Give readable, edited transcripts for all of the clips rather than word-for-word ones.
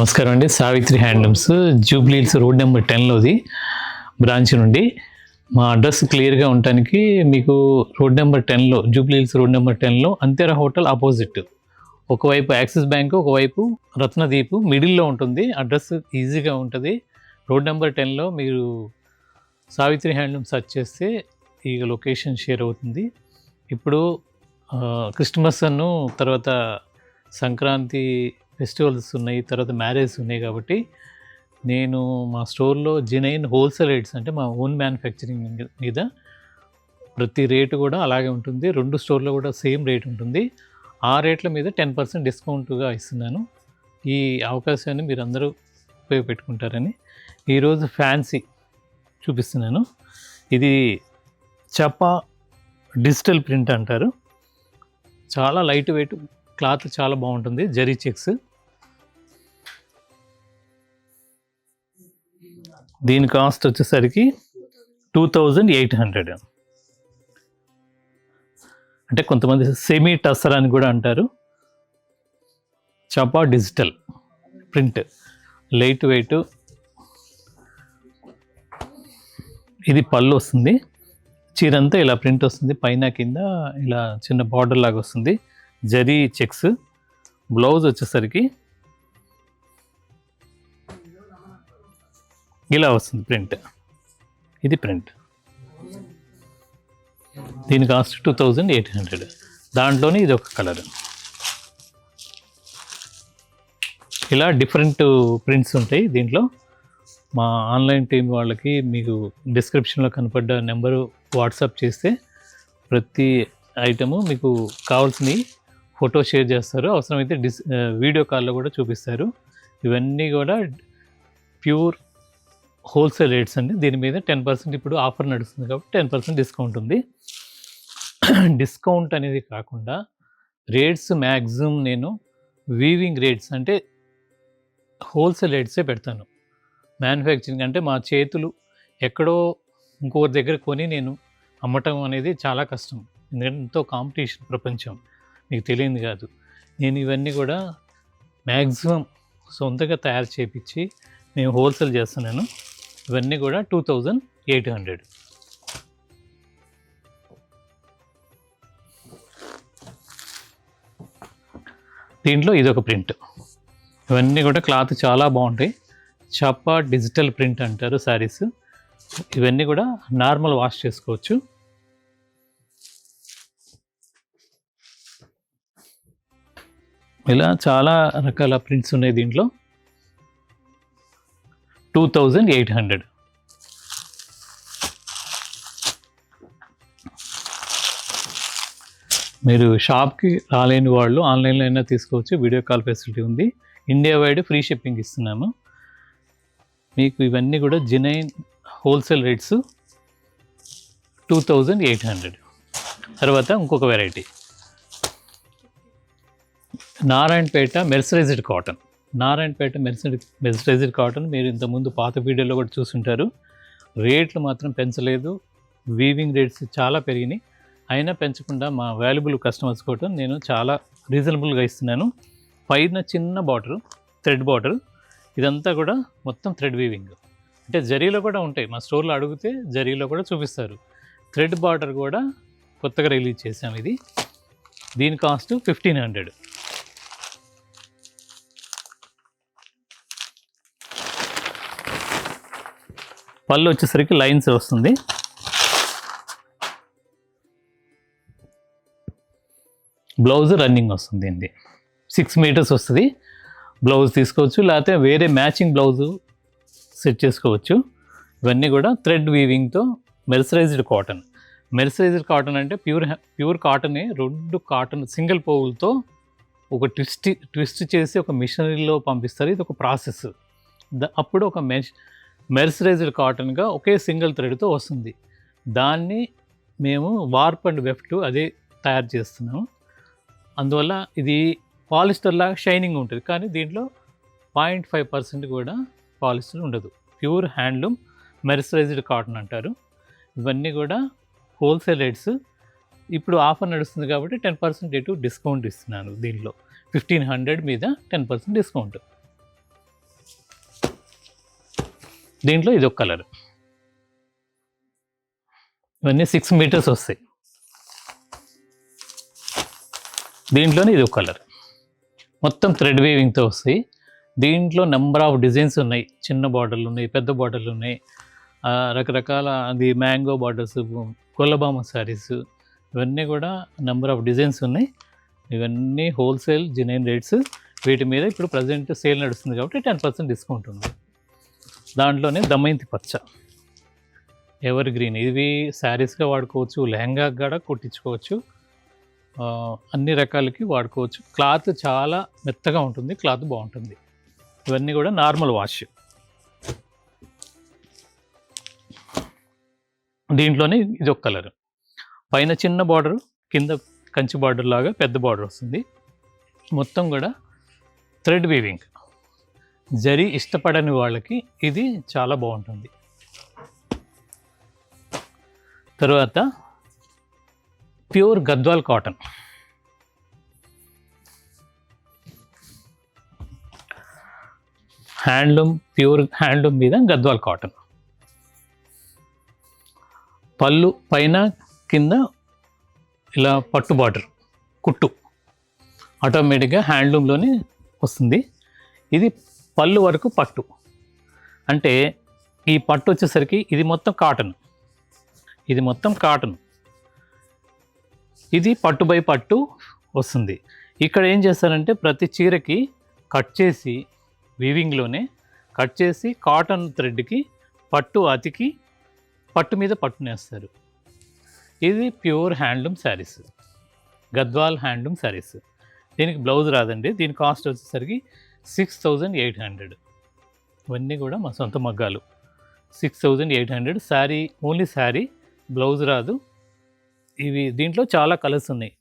నమస్కారం అండి. Savitri handlooms Jubilee Hills road number 10లోది బ్రాంచ్ నుండి. మా అడ్రస్ క్లియర్గా ఉండటానికి మీకు రోడ్ నెంబర్ 10లో జూబ్లీ హిల్స్ రోడ్ నెంబర్ 10లో అంతేరా హోటల్ ఆపోజిట్, ఒకవైపు యాక్సిస్ బ్యాంకు, ఒకవైపు రత్నదీపు, మిడిల్లో ఉంటుంది. అడ్రస్ ఈజీగా ఉంటుంది. రోడ్ నెంబర్ 10లో మీరు సావిత్రి హ్యాండ్లూమ్ సెర్చ్ చేస్తే ఈ లొకేషన్ షేర్ అవుతుంది. ఇప్పుడు క్రిస్మస్ తర్వాత సంక్రాంతి ఫెస్టివల్స్ ఉన్నాయి, తర్వాత మ్యారేజ్ ఉన్నాయి. కాబట్టి నేను మా స్టోర్లో జెన్యూన్ హోల్సేల్ రేట్స్, అంటే మా ఓన్ మ్యానుఫ్యాక్చరింగ్ మీద ప్రతి రేటు కూడా అలాగే ఉంటుంది. 2 స్టోర్లో కూడా సేమ్ రేట్ ఉంటుంది. ఆ రేట్ల మీద 10% డిస్కౌంట్గా ఇస్తున్నాను. ఈ అవకాశాన్ని మీరు అందరూ ఉపయోగపెట్టుకుంటారని ఈరోజు ఫ్యాన్సీ చూపిస్తున్నాను. ఇది చపా డిజిటల్ ప్రింట్ అంటారు. చాలా లైట్ వెయిట్ క్లాత్, చాలా బాగుంటుంది. జరీ చెక్స్. దీని కాస్ట్ వచ్చేసరికి 2800. అంటే కొంతమంది సెమీ టస్సర్ అని కూడా అంటారు. చపా డిజిటల్ ప్రింట్, లైట్ వెయిట్. ఇది పళ్ళు వస్తుంది. చీరంతా ఇలా ప్రింట్ వస్తుంది. పైన కింద ఇలా చిన్న బార్డర్ లాగా వస్తుంది. జరీ చెక్స్. బ్లౌజ్ వచ్చేసరికి ఇలా వస్తుంది ప్రింట్. ఇది ప్రింట్. దీని కాస్ట్ 2800. దాంట్లోనే ఇది ఒక కలర్. ఇలా డిఫరెంట్ ప్రింట్స్ ఉంటాయి దీంట్లో. మా ఆన్లైన్ టీం వాళ్ళకి మీకు డిస్క్రిప్షన్లో కనపడ్డ నెంబరు వాట్సాప్ చేస్తే ప్రతి ఐటము మీకు కావాల్సినవి ఫోటో షేర్ చేస్తారు. అవసరమైతే వీడియో కాల్లో కూడా చూపిస్తారు. ఇవన్నీ కూడా ప్యూర్ హోల్సేల్ రేట్స్ అండి. దీని మీద 10% ఇప్పుడు ఆఫర్ నడుస్తుంది కాబట్టి 10% డిస్కౌంట్ ఉంది. డిస్కౌంట్ అనేది కాకుండా రేట్స్ మ్యాక్సిమం నేను వీవింగ్ రేట్స్, అంటే హోల్సేల్ రేట్సే పెడతాను. మ్యానుఫ్యాక్చరింగ్ అంటే మా చేతులు ఎక్కడో ఇంకొకరి దగ్గర కొని నేను అమ్మటం అనేది చాలా కష్టం. ఎందుకంటే ఎంతో కాంపిటీషన్ ప్రపంచం, మీకు తెలియదు కాదు. నేను ఇవన్నీ కూడా మ్యాక్సిమం సొంతగా తయారు చేయించి నేను హోల్సేల్ చేస్తున్నాను. ఇవన్నీ కూడా 2800. దీంట్లో ఇదొక ప్రింట్. ఇవన్నీ కూడా క్లాత్ చాలా బాగుంటాయి. చపా డిజిటల్ ప్రింట్ అంటారు శారీస్. ఇవన్నీ కూడా నార్మల్ వాష్ చేసుకోవచ్చు. ఇలా చాలా రకాల ప్రింట్స్ ఉన్నాయి దీంట్లో. 2800. మీరు షాప్కి రాలేని వాళ్ళు ఆన్లైన్లో అయినా తీసుకోవచ్చు. వీడియో కాల్ ఫెసిలిటీ ఉంది. ఇండియా వైడ్ ఫ్రీ షిప్పింగ్ ఇస్తున్నాము. మీకు ఇవన్నీ కూడా జెన్యూన్ హోల్సేల్ రేట్స్ 2800. తర్వాత ఇంకొక variety Narayanpet mercerised cotton. Narayanpet mercerised cotton మీరు ఇంతకుముందు పాత వీడియోలో కూడా చూసుంటారు. రేట్లు మాత్రం పెంచలేదు. వీవింగ్ రేట్స్ చాలా పెరిగినాయి. అయినా పెంచకుండా మా వాల్యుబుల్ కస్టమర్స్ కోసం నేను చాలా రీజనబుల్గా ఇస్తున్నాను. పైన చిన్న బార్డర్, థ్రెడ్ బార్డర్. ఇదంతా కూడా మొత్తం థ్రెడ్ వీవింగ్. అంటే జరీలో కూడా ఉంటాయి. మా స్టోర్లో అడిగితే జరీలో కూడా చూపిస్తారు. థ్రెడ్ బార్డర్ కూడా కొత్తగా రిలీజ్ చేసాము. ఇది దీని కాస్ట్ 1500. పళ్ళు వచ్చేసరికి లైన్స్ వస్తుంది. బ్లౌజ్ రన్నింగ్ వస్తుంది. ఇది 6 మీటర్స్ వస్తుంది. బ్లౌజ్ తీసుకోవచ్చు, లేకపోతే వేరే మ్యాచింగ్ బ్లౌజు సెట్ చేసుకోవచ్చు. ఇవన్నీ కూడా థ్రెడ్ వీవింగ్తో మెర్సరైజ్డ్ కాటన్. మెర్సరైజ్డ్ కాటన్ అంటే ప్యూర్ కాటనే. 2 కాటన్ సింగిల్ పోగులతో ఒక ట్విస్ట్ చేసి ఒక మిషనరీలో పంపిస్తారు. ఇది ఒక ప్రాసెస్. అప్పుడు ఒక మెర్సరైజ్డ్ కాటన్గా ఒకే సింగిల్ థ్రెడ్తో వస్తుంది. దాన్ని మేము వార్ప్ అండ్ వెఫ్ట్ అదే తయారు చేస్తున్నాము. అందువల్ల ఇది పాలిస్టర్ లాగా షైనింగ్ ఉంటుంది. కానీ దీంట్లో 0.5% కూడా పాలిస్టర్ ఉండదు. ప్యూర్ హ్యాండ్లూమ్ మెర్సరైజ్డ్ కాటన్ అంటారు. ఇవన్నీ కూడా హోల్సేల్ రేట్స్. ఇప్పుడు ఆఫర్ నడుస్తుంది కాబట్టి 10% డిస్కౌంట్ ఇస్తున్నాను. దీనిలో 1500 మీద 10% డిస్కౌంట్. దీంట్లో ఇది ఒక కలర్. ఇవన్నీ 6 మీటర్స్ వస్తాయి. దీంట్లోనే ఇది ఒక కలర్. మొత్తం థ్రెడ్ వీవింగ్తో వస్తాయి. దీంట్లో నెంబర్ ఆఫ్ డిజైన్స్ ఉన్నాయి. చిన్న బార్డర్లు ఉన్నాయి, పెద్ద బార్డర్లు ఉన్నాయి, రకరకాల అది మ్యాంగో బార్డర్స్, కొల్లబామ శారీస్, ఇవన్నీ కూడా నెంబర్ ఆఫ్ డిజైన్స్ ఉన్నాయి. ఇవన్నీ హోల్సేల్ జెన్యూన్ రేట్స్. వీటి మీద ఇప్పుడు ప్రజెంట్ సేల్ నడుస్తుంది కాబట్టి 10% డిస్కౌంట్ ఉంది. దాంట్లోనే దమయంతి పచ్చ, ఎవర్ గ్రీన్, ఇవి శారీస్గా వాడుకోవచ్చు, లెహంగా కూడా కుట్టించుకోవచ్చు, అన్ని రకాలకి వాడుకోవచ్చు. క్లాత్ చాలా మెత్తగా ఉంటుంది, క్లాత్ బాగుంటుంది. ఇవన్నీ కూడా నార్మల్ వాష్. దీంట్లోనే ఇది ఒక కలర్. పైన చిన్న బార్డర్, కింద కంచి బార్డర్ లాగా పెద్ద బార్డర్ వస్తుంది. మొత్తం కూడా థ్రెడ్ వీవింగ్. జరీ ఇష్టపడని వాళ్ళకి ఇది చాలా బాగుంటుంది. తర్వాత pure Gadwal cotton, handloom, pure handloom మీద గద్వాల్ కాటన్. పళ్ళు పైన కింద ఇలా పట్టు బార్డర్, కుట్టు ఆటోమేటిక్గా హ్యాండ్లూమ్లోనే వస్తుంది. ఇది పళ్ళు వరకు పట్టు. అంటే ఈ పట్టు వచ్చేసరికి ఇది మొత్తం కాటన్, ఇది మొత్తం కాటన్, ఇది పట్టు బై పట్టు వస్తుంది. ఇక్కడ ఏం చేస్తారంటే ప్రతి చీరకి కట్ చేసి వీవింగ్లోనే కట్ చేసి కాటన్ థ్రెడ్కి పట్టు అతికి పట్టు మీద పట్టునేస్తారు. ఇది pure handloom saris, Gadwal handloom saris. దీనికి బ్లౌజ్ రాదండి. దీని కాస్ట్ వచ్చేసరికి 6800. ఇవన్నీ కూడా మా సొంత మగ్గాలు. 6800 శారీ, ఓన్లీ శారీ, బ్లౌజ్ రాదు. ఇవి దీంట్లో చాలా కలర్స్ ఉన్నాయి.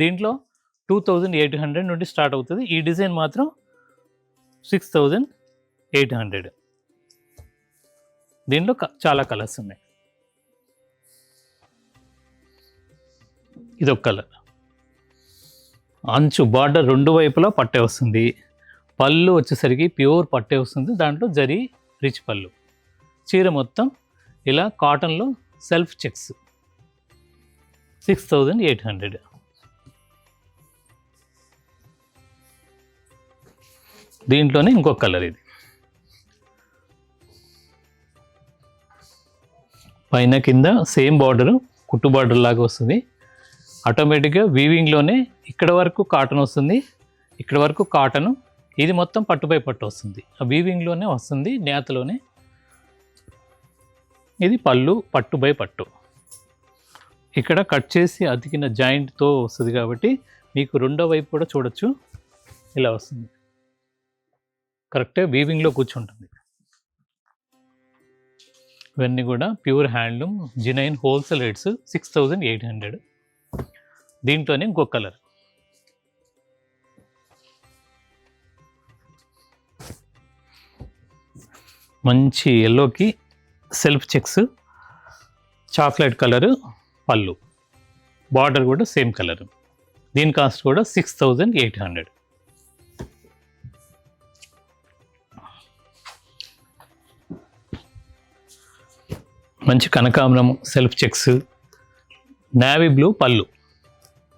దీంట్లో 2800 నుండి స్టార్ట్ అవుతుంది. ఈ డిజైన్ మాత్రం 6800. దీంట్లో చాలా కలర్స్ ఉన్నాయి. ఇదొక కలర్. అంచు బార్డర్ రెండు వైపులా పట్టే వస్తుంది. పళ్ళు వచ్చేసరికి ప్యూర్ పట్టే వస్తుంది. దాంట్లో జరీ రిచ్ పళ్ళు. చీర మొత్తం ఇలా కాటన్లో సెల్ఫ్ చెక్స్. 6800. దీంట్లోనే ఇంకొక కలర్. ఇది పైన కింద సేమ్ బార్డరు, కుట్టు బార్డర్ లాగా వస్తుంది. ఆటోమేటిక్గా వీవింగ్లోనే ఇక్కడ వరకు కాటన్ వస్తుంది, ఇక్కడ వరకు కాటను, ఇది మొత్తం పట్టుపై పట్టు వస్తుంది. ఆ వీవింగ్లోనే వస్తుంది, నేతలోనే. ఇది పళ్ళు, పట్టు బై పట్టు. ఇక్కడ కట్ చేసి అతికిన జాయింట్తో వస్తుంది కాబట్టి మీకు రెండో వైపు కూడా చూడొచ్చు, ఇలా వస్తుంది. కరెక్ట్గా వీవింగ్లో కూర్చుంటుంది. ఇవన్నీ కూడా pure handloom genuine wholesale rates 6800. దీంట్లోనే ఇంకొక కలర్. మంచి ఎల్లోకి సెల్ఫ్ చెక్స్, చాక్లెట్ కలరు పళ్ళు, బార్డర్ కూడా సేమ్ కలర్. దీని కాస్ట్ కూడా 6800. మంచి కనకాంబరం సెల్ఫ్ చెక్స్, నేవీ బ్లూ పళ్ళు,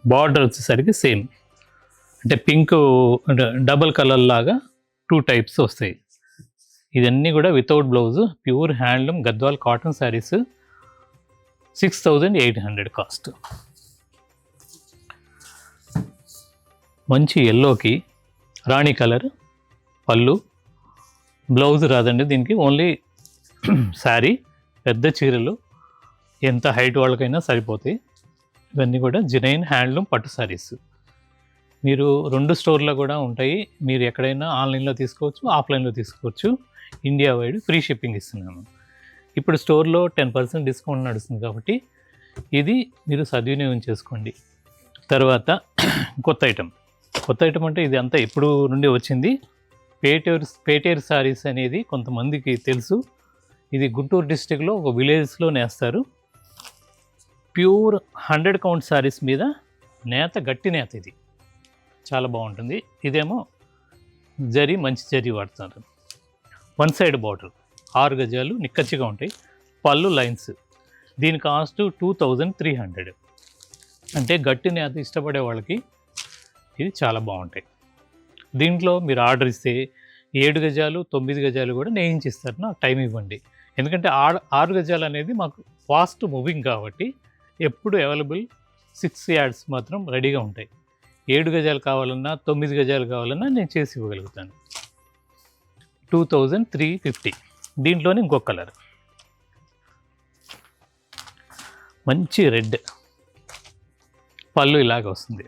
బార్డర్ వచ్చేసరికి సేమ్, అంటే పింక్ డబల్ కలర్ లాగా 2 టైప్స్ వస్తాయి. ఇవన్నీ కూడా without blouse, pure handloom Gadwal cotton saris. 6800 cost. మంచి ఎల్లోకి రాణి కలర్ పళ్ళు, బ్లౌజ్ రాదండి దీనికి, ఓన్లీ శారీ. పెద్ద చీరలు ఎంత హైట్ వాళ్ళకైనా సరిపోతాయి. ఇవన్నీ కూడా జెన్యూన్ హ్యాండ్లూమ్ పట్టు శారీస్. మీరు 2 స్టోర్లో కూడా ఉంటాయి. మీరు ఎక్కడైనా ఆన్లైన్లో తీసుకోవచ్చు, ఆఫ్లైన్లో తీసుకోవచ్చు. ఇండియా వైడ్ ఫ్రీ షిప్పింగ్ ఇస్తున్నాము. ఇప్పుడు స్టోర్లో 10% డిస్కౌంట్ నడుస్తుంది కాబట్టి ఇది మీరు సద్వినియోగం చేసుకోండి. తర్వాత కొత్త ఐటమ్ అంటే ఇది అంతా ఎప్పుడు నుండి వచ్చింది. పేటేరు శారీస్ అనేది కొంతమందికి తెలుసు. ఇది గుంటూరు డిస్టిక్లో ఒక విలేజ్లో నేస్తారు. ప్యూర్ 100 కౌంట్ శారీస్ మీద నేత, గట్టి నేత. ఇది చాలా బాగుంటుంది. ఇదేమో జరీ, మంచి జరీ వాడుతున్నారు. 1 సైడ్ బార్డర్, 6 గజాలు నిక్కచ్చిగా ఉంటాయి. పళ్ళు లైన్స్. దీని కాస్ట్ 2300. అంటే గట్టి నేత ఇష్టపడే వాళ్ళకి ఇది చాలా బాగుంటాయి. దీంట్లో మీరు ఆర్డర్ ఇస్తే 7 గజాలు 9 గజాలు కూడా నేయించిస్తారు. నాకు టైం ఇవ్వండి. ఎందుకంటే 6 గజాలు అనేది మాకు ఫాస్ట్ మూవింగ్ కాబట్టి ఎప్పుడు అవైలబుల్ 6 యార్డ్స్ మాత్రం రెడీగా ఉంటాయి. 7 గజాలు కావాలన్నా 9 గజాలు కావాలన్నా నేను చేసి ఇవ్వగలుగుతాను. 2350. దీంట్లోనే ఇంకొక కలర్ మంచి రెడ్, పళ్ళు ఇలాగ వస్తుంది,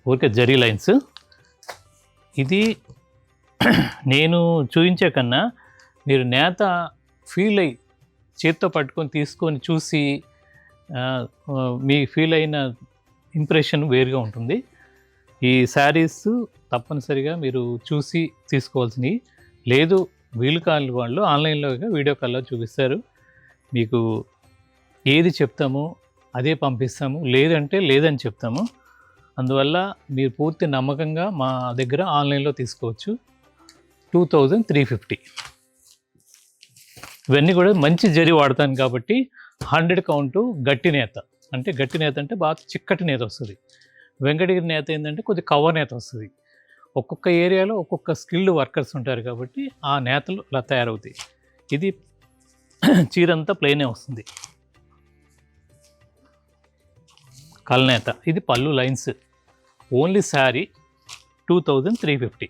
ఊరికే జరీ లైన్స్. ఇది నేను చూపించే కన్నా మీరు నేత ఫీల్ అయ్యి చేత్తో పట్టుకొని తీసుకొని చూసి మీ ఫీల్ అయిన ఇంప్రెషన్ వేరుగా ఉంటుంది. ఈ శారీస్ తప్పనిసరిగా మీరు చూసి తీసుకోవాల్సినవి. లేదు వీలు కాని వాళ్ళు ఆన్లైన్లో వీడియో కాల్లో చూపిస్తారు. మీకు ఏది చెప్తామో అదే పంపిస్తాము, లేదంటే లేదని చెప్తాము. అందువల్ల మీరు పూర్తి నమ్మకంగా మా దగ్గర ఆన్లైన్లో తీసుకోవచ్చు. 2350. ఇవన్నీ కూడా మంచి జరి వాడతాను కాబట్టి 100 కౌంటు గట్టి నేత. అంటే గట్టి నేత అంటే బాగా చిక్కటి నేత వస్తుంది. వెంకటగిరి నేత ఏంటంటే కొద్ది కవర్ నేత వస్తుంది. ఒక్కొక్క ఏరియాలో ఒక్కొక్క స్కిల్డ్ వర్కర్స్ ఉంటారు కాబట్టి ఆ నేతలు అలా తయారవుతాయి. ఇది చీరంతా ప్లెయినే వస్తుంది, కల్నేత. ఇది పళ్ళు లైన్స్. ఓన్లీ శారీ 2350.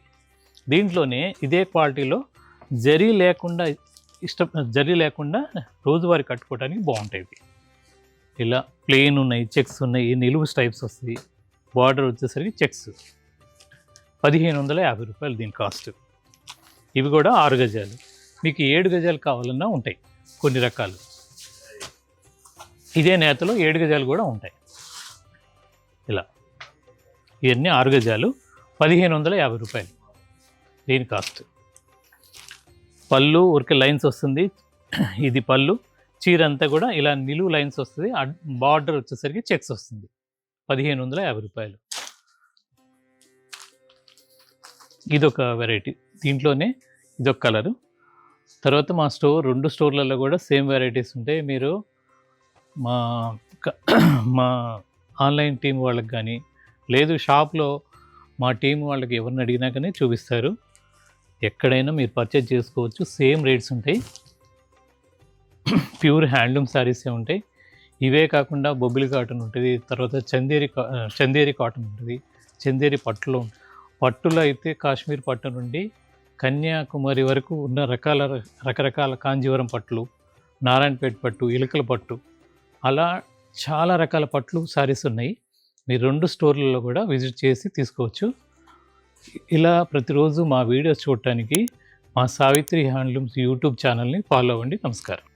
దీంట్లోనే ఇదే క్వాలిటీలో జరీ లేకుండా రోజువారీ కట్టుకోవడానికి బాగుంటాయి. ఇలా ప్లెయిన్ ఉన్నాయి, చెక్స్ ఉన్నాయి, నిలువు స్టైప్స్ వస్తాయి. బార్డర్ వచ్చేసరికి చెక్స్. 1550 రూపాయలు దీని కాస్ట్. ఇవి కూడా 6 గజాలు. మీకు 7 గజాలు కావాలన్నా ఉంటాయి కొన్ని రకాలు. ఇదే నేతలో 7 గజాలు కూడా ఉంటాయి. ఇలా ఇవన్నీ 6 గజాలు 1550 రూపాయలు దీని కాస్ట్. పళ్ళు ఊరికే లైన్స్ వస్తుంది. ఇది పళ్ళు. చీర అంతా కూడా ఇలా నిలువు లైన్స్ వస్తుంది. బార్డర్ వచ్చేసరికి చెక్స్ వస్తుంది. 1550 రూపాయలు. ఇదొక వెరైటీ. దీంట్లోనే ఇదొక కలరు. తర్వాత మా 2 స్టోర్లలో కూడా సేమ్ వెరైటీస్ ఉంటాయి. మీరు మా ఆన్లైన్ టీం వాళ్ళకి కానీ, లేదు షాప్లో మా టీం వాళ్ళకి ఎవరిని అడిగినా కానీ చూపిస్తారు. ఎక్కడైనా మీరు పర్చేజ్ చేసుకోవచ్చు. సేమ్ రేట్స్ ఉంటాయి. ప్యూర్ హ్యాండ్లూమ్ శారీసే ఉంటాయి. ఇవే కాకుండా బొబ్బిలి కాటన్ ఉంటుంది. తర్వాత చందేరి కాటన్ ఉంటుంది. చందేరి పట్టులో అయితే కాశ్మీర్ పట్టు నుండి కన్యాకుమారి వరకు ఉన్న రకరకాల కాంజీవరం పట్లు, నారాయణపేట పట్టు, ఇలుకల పట్టు, అలా చాలా రకాల పట్లు శారీస్ ఉన్నాయి. మీరు 2 స్టోర్లలో కూడా విజిట్ చేసి తీసుకోవచ్చు. ఇలా ప్రతిరోజు మా వీడియోస్ చూడటానికి మా సావిత్రి హ్యాండ్లూమ్స్ యూట్యూబ్ ఛానల్ని ఫాలో అవ్వండి. నమస్కారం.